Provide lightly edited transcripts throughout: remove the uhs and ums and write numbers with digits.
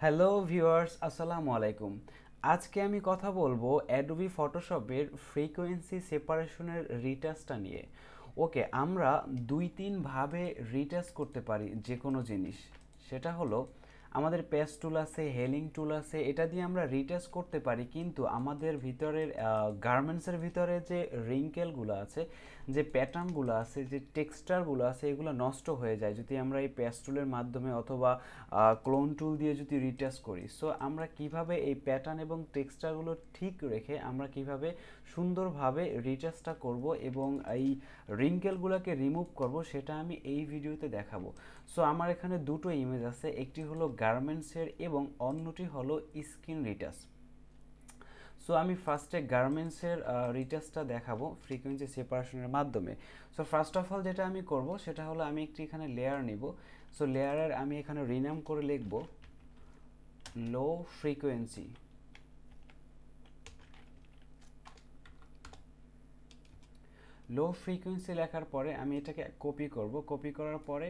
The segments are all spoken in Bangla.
হ্যালো ভিউয়ার্স, আসসালামু আলাইকুম। আজকে আমি কথা বলবো অ্যাডোবি ফটোশপের ফ্রিকোয়েন্সি সেপারেশনের রিটাচটা নিয়ে। ওকে, আমরা দুই তিন ভাবে রিটাচ করতে পারি যে কোনো জিনিস। সেটা হলো আমাদের পেজ টুল আছে, হেলিং টুল আছে, এটা দিয়ে আমরা রিটাচ করতে পারি, কিন্তু আমাদের ভিতরের গার্মেন্টসের ভিতরে যে রিঙ্কেলগুলো আছে, যে প্যাটার্নগুলো আছে, যে টেক্সচারগুলো আছে, এগুলো নষ্ট হয়ে যায় যদি আমরা এই পেজ টুলের মাধ্যমে অথবা ক্লোন টুল দিয়ে যদি রিটাচ করি। সো আমরা কিভাবে এই প্যাটার্ন এবং টেক্সচারগুলো ঠিক রেখে আমরা কিভাবে সুন্দরভাবে রিটাচটা করব এবং এই রিঙ্কেলগুলোকে রিমুভ করব, সেটা আমি এই ভিডিওতে দেখাবো। সো আমার এখানে দুটো ইমেজ আছে, একটি হলো গার্মেন্টসের এবং অন্যটি হলো স্কিন রিটাচ। সো আমি ফার্স্টে গার্মেন্টসের রিটাচটা দেখাবো ফ্রিকোয়েন্সি সেপারেশনের মাধ্যমে। সো ফার্স্ট অফ অল যেটা আমি করব সেটা হলো আমি একটি এখানে লেয়ার নিব। সো লেয়ারের আমি এখানে রিনাম করে লিখব লো ফ্রিকোয়েন্সি। লো ফ্রিকোয়েন্সি লেখার পরে আমি এটাকে কপি করব। কপি করার পরে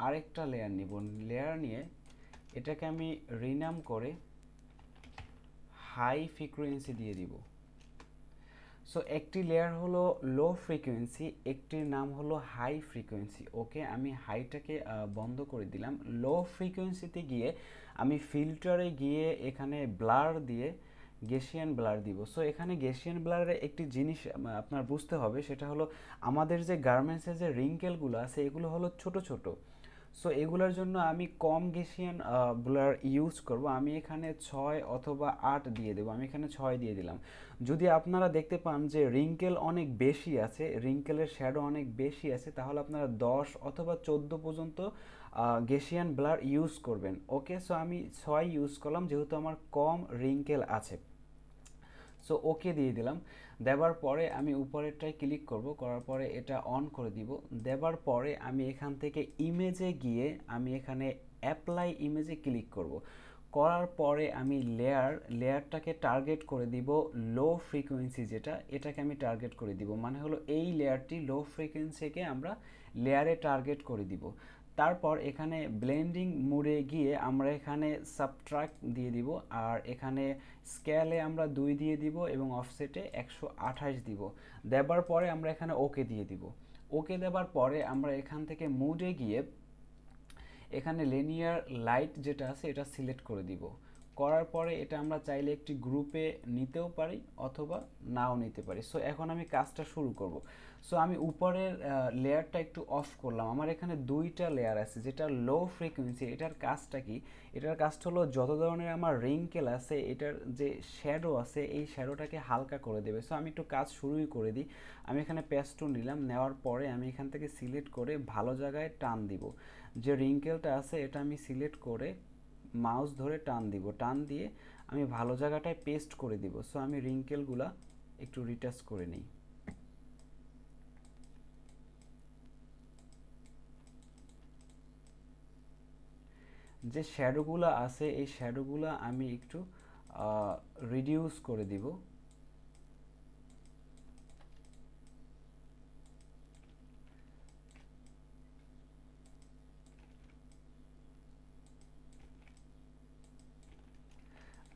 আরেকটা লেয়ার নিব। লেয়ার নিয়ে এটাকে আমি রিনাম করে হাই ফ্রিকোয়েন্সি দিয়ে দিব। সো একটি লেয়ার হলো লো ফ্রিকোয়েন্সি, একটির নাম হলো হাই ফ্রিকোয়েন্সি। ওকে, আমি হাইটাকে বন্ধ করে দিলাম। লো ফ্রিকোয়েন্সিতে গিয়ে আমি ফিল্টারে গিয়ে এখানে ব্লার দিয়ে গেসিয়ান ব্লার দিব। সো এখানে গেসিয়ান ব্লারের একটি জিনিস আপনার বুঝতে হবে, সেটা হলো আমাদের যে গার্মেন্টসের যে রিঙ্কেলগুলো আছে এগুলো হলো ছোট ছোট। সো এগুলোর জন্য আমি কম গেসিয়ান ব্লার ইউজ করব। আমি এখানে 6 অথবা 8 দিয়ে দেবো। আমি এখানে 6 দিয়ে দিলাম। যদি আপনারা দেখতে পান যে রিঙ্কেল অনেক বেশি আছে, রিঙ্কেলের শ্যাডো অনেক বেশি আছে, তাহলে আপনারা 10 অথবা 14 পর্যন্ত গেসিয়ান ব্লার ইউজ করবেন। ওকে, সো আমি 6 ইউজ করলাম যেহেতু আমার কম রিঙ্কেল আছে। সো ওকে দিয়ে দিলাম। দেওয়ার পরে আমি উপরেরটায় ক্লিক করব, করার পরে এটা অন করে দিব। দেওয়ার পরে আমি এখান থেকে ইমেজে গিয়ে আমি এখানে অ্যাপ্লাই ইমেজে ক্লিক করব। করার পরে আমি লেয়ারটাকে টার্গেট করে দিব লো ফ্রিকোয়েন্সি, যেটা এটাকে আমি টার্গেট করে দিব, মানে হলো এই লেয়ারটি লো ফ্রিকোয়েন্সিকে আমরা লেয়ারে টার্গেট করে দিব। তারপর এখানে ব্লেন্ডিং মোডে গিয়ে আমরা এখানে সাবট্রাক্ট দিয়ে দিব, আর এখানে স্কেলে আমরা 2 দিয়ে দিব এবং অফসেটে 128 দিব। দেবার পরে আমরা এখানে ওকে দিয়ে দিব। ওকে দেবার পরে আমরা এখান থেকে মোডে গিয়ে এখানে লিনিয়ার লাইট যেটা আছে এটা সিলেক্ট করে দিব। করার পরে এটা আমরা চাইলে একটি গ্রুপে নিতেও পারি অথবা নাও নিতে পারি। সো এখন আমি কাজটা শুরু করব। সো আমি উপরের লেয়ারটা একটু অফ করলাম। আমার এখানে দুইটা লেয়ার আছে, যেটা লো ফ্রিকোয়েন্সি। এটার কাজটা কি? এটার কাজটা হলো যত ধরনের আমার রিঙ্কেল আছে, এটার যে শ্যাডো আছে এই শ্যাডোটাকে হালকা করে দেবে। সো আমি একটু কাজ শুরুই করে দিই। আমি এখানে পেস্ট টুল নিলাম, নেওয়ার পরে আমি এখান থেকে সিলেক্ট করে ভালো জায়গায় টান দিব। যে রিঙ্কেলটা আছে এটা আমি সিলেক্ট করে মাউস ধরে টান দিব। টান দিয়ে আমি ভালো জায়গাটায় পেস্ট করে দিব। সো আমি রিঙ্কেলগুলা একটু রিটাচ করে নিই। যে শ্যাডোগুলো আছে এই শ্যাডোগুলো আমি একটু রিডিউস করে দিব।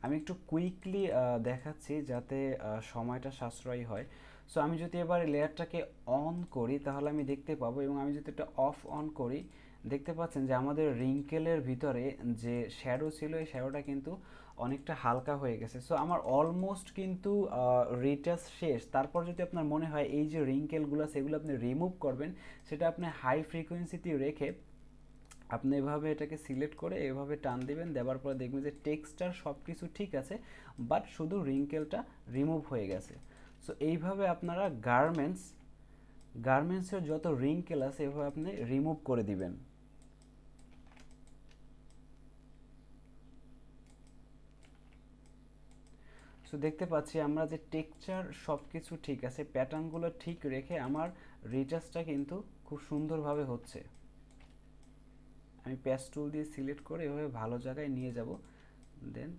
আমি একটু কুইকলি দেখাচ্ছি যাতে সময়টা সাশ্রয়ী হয়। সো আমি যদি এবার লেয়ারটাকে অন করি তাহলে আমি দেখতে পাবো, এবং আমি যদি এটা অফ অন করি দেখতে পাচ্ছেন যে আমাদের রিঙ্কেলের ভিতরে যে শ্যাডো ছিল এই শ্যাডোটা কিন্তু অনেকটা হালকা হয়ে গেছে। সো আমার অলমোস্ট কিন্তু রিটাচ শেষ। তারপর যদি আপনার মনে হয় এই যে রিঙ্কেলগুলো সেগুলো আপনি রিমুভ করবেন, সেটা আপনি হাই ফ্রিকোয়েন্সিতে রেখে আপনি এভাবে এটাকে সিলেক্ট করে এভাবে টান দিবেন। দেওয়ার পরে দেখবেন যে টেক্সচার সব কিছু ঠিক আছে, বাট শুধু রিঙ্কেলটা রিমুভ হয়ে গেছে। সো এইভাবে আপনারা গার্মেন্টসের যত রিঙ্কেল আছে এভাবে আপনি রিমুভ করে দিবেন। সো দেখতে পাচ্ছি আমরা যে টেক্সচার সব কিছু ঠিক আছে, প্যাটার্নগুলো ঠিক রেখে আমার রিটাচটা কিন্তু খুব সুন্দরভাবে হচ্ছে। আমি প্যাচ টুল দিয়ে সিলেক্ট করে এভাবে ভালো জায়গায় নিয়ে যাব, দেন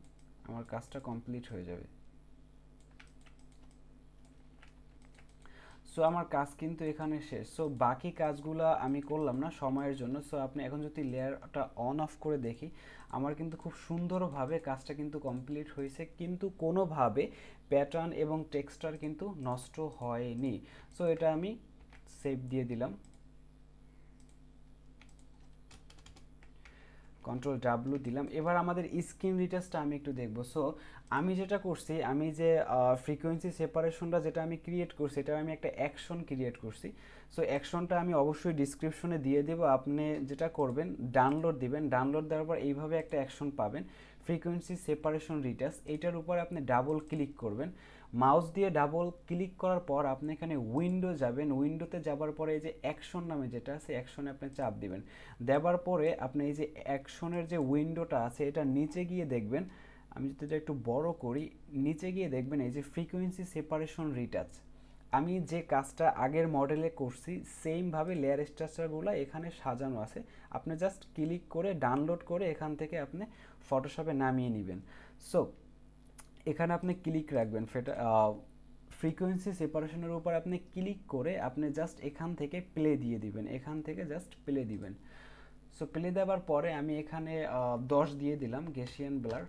আমার কাজটা কমপ্লিট হয়ে যাবে। সো আমার কাজ কিন্তু এখানে শেষ। সো বাকি কাজগুলো আমি করলাম না সময়ের জন্য। সো আপনি এখন যদি লেয়ারটা অন অফ করে দেখি, আমার কিন্তু খুব সুন্দরভাবে কাজটা কিন্তু কমপ্লিট হয়েছে, কিন্তু কোনোভাবে প্যাটার্ন এবং টেক্সচার কিন্তু নষ্ট হয়নি। সো এটা আমি সেভ দিয়ে দিলাম, Ctrl+W দিলাম। এবার আমাদের স্ক্রিন রিটাচটা আমি একটু দেখব। সো আমি যেটা করছি, আমি যে ফ্রিকোয়েন্সি সেপারেশনটা যেটা আমি ক্রিয়েট করছি, এটা আমি একটা অ্যাকশন ক্রিয়েট করছি। সো অ্যাকশনটা আমি অবশ্যই ডিসক্রিপশনে দিয়ে দেবো। আপনি যেটা করবেন, ডাউনলোড দিবেন, ডাউনলোড দেওয়ার পর এইভাবে একটা অ্যাকশন পাবেন, ফ্রিকোয়েন্সি সেপারেশন রিটাচ। এইটার উপরে আপনি ডাবল ক্লিক করবেন, মাউস দিয়ে ডাবল ক্লিক করার পর আপনি এখানে উইন্ডো যাবেন, উইন্ডোতে যাবার পরে এই যে অ্যাকশন নামে যেটা আছে, অ্যাকশনে আপনি চাপ দিবেন। দেওয়ার পরে আপনি এই যে অ্যাকশনের যে উইন্ডোটা আছে এটা নিচে গিয়ে দেখবেন, আমি যদি এটা একটু বড় করি, নিচে গিয়ে দেখবেন এই যে ফ্রিকোয়েন্সি সেপারেশন রিটাচ। আমি যে কাজটা আগের মডেলে করছি সেমভাবে লেয়ার স্ট্রাকচারগুলো এখানে সাজানো আছে। আপনি জাস্ট ক্লিক করে ডাউনলোড করে এখান থেকে আপনি ফটোশপে নামিয়ে নেবেন। সো এখানে আপনি ক্লিক রাখবেন, ফ্রিকোয়েন্সি সেপারেশনের উপর আপনি ক্লিক করে আপনি জাস্ট এখান থেকে প্লে দিয়ে দিবেন, এখান থেকে জাস্ট প্লে দিবেন। সো প্লে দেওয়ার পরে আমি এখানে 10 দিয়ে দিলাম গেসিয়ান ব্লার।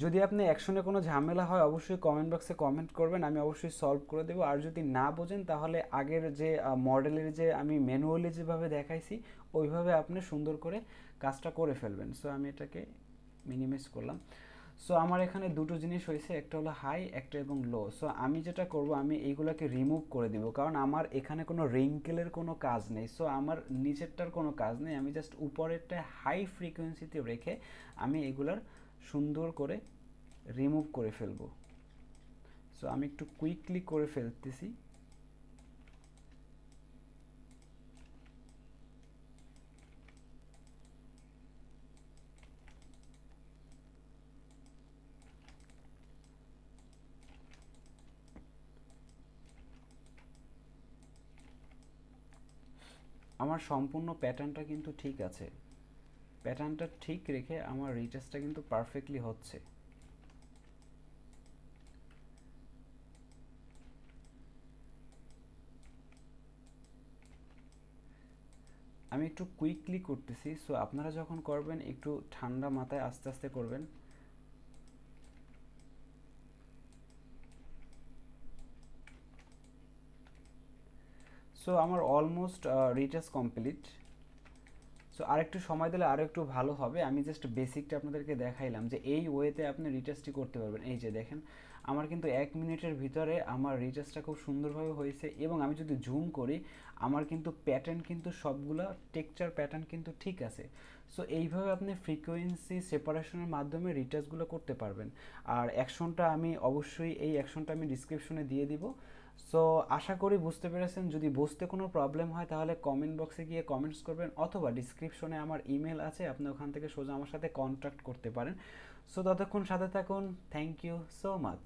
যদি আপনি অ্যাকশনে কোনো ঝামেলা হয় অবশ্যই কমেন্ট বক্সে কমেন্ট করবেন, আমি অবশ্যই সলভ করে দেবো। আর যদি না বোঝেন তাহলে আগের যে মডেলের যে আমি ম্যানুয়ালি যেভাবে দেখাইছি ওইভাবে আপনি সুন্দর করে কাজটা করে ফেলবেন। সো আমি এটাকে মিনিমাইজ করলাম। সো আমার এখানে দুটো জিনিস হয়েছে, একটা হলো হাই, একটা এবং লো। সো আমি যেটা করব, আমি এইগুলোকে রিমুভ করে দিব, কারণ আমার এখানে কোনো রিঙ্কেলের কোনো কাজ নেই। সো আমার নিচেরটার কোনো কাজ নেই, আমি জাস্ট উপরেরটা হাই ফ্রিকোয়েন্সিতে রেখে আমি এগুলার সুন্দর করে রিমুভ করে ফেলবো। সো আমি একটু কুইকলি করে ফেলতেছি। আমার সম্পূর্ণ প্যাটার্নটা কিন্তু ঠিক আছে, প্যাটার্নটা ঠিক রেখে আমার রিটাচটা কিন্তু পারফেক্টলি হচ্ছে। আমি একটু কুইকলি করতেছি। সো আপনারা যখন করবেন একটু ঠান্ডা মাথায় আস্তে আস্তে করবেন। সো আমার অলমোস্ট রিটাচ কমপ্লিট। সো আরেকটু সময় দিলে আরও একটু ভালো হবে। আমি জাস্ট বেসিকটা আপনাদেরকে দেখাইলাম যে এই ওয়েতে আপনি রিটাচটি করতে পারবেন। এই যে দেখেন, আমার কিন্তু 1 মিনিটের ভিতরে আমার রিটাচটা খুব সুন্দরভাবে হয়েছে। এবং আমি যদি জুম করি, আমার কিন্তু প্যাটার্ন কিন্তু সবগুলা টেক্সচার প্যাটার্ন কিন্তু ঠিক আছে। সো এইভাবে আপনি ফ্রিকোয়েন্সি সেপারেশনের মাধ্যমে রিটাচগুলো করতে পারবেন। আর অ্যাকশনটা আমি অবশ্যই, এই অ্যাকশনটা আমি ডিসক্রিপশনে দিয়ে দিব। সো আশা করি বুঝতে পেরেছেন। যদি বুঝতে কোনো প্রবলেম হয় তাহলে কমেন্ট বক্সে গিয়ে কমেন্টস করবেন, অথবা ডিসক্রিপশনে আমার ইমেল আছে, আপনি ওখান থেকে সোজা আমার সাথে কন্ট্যাক্ট করতে পারেন। সো ততক্ষণ সাথে থাকুন। Thank you so much.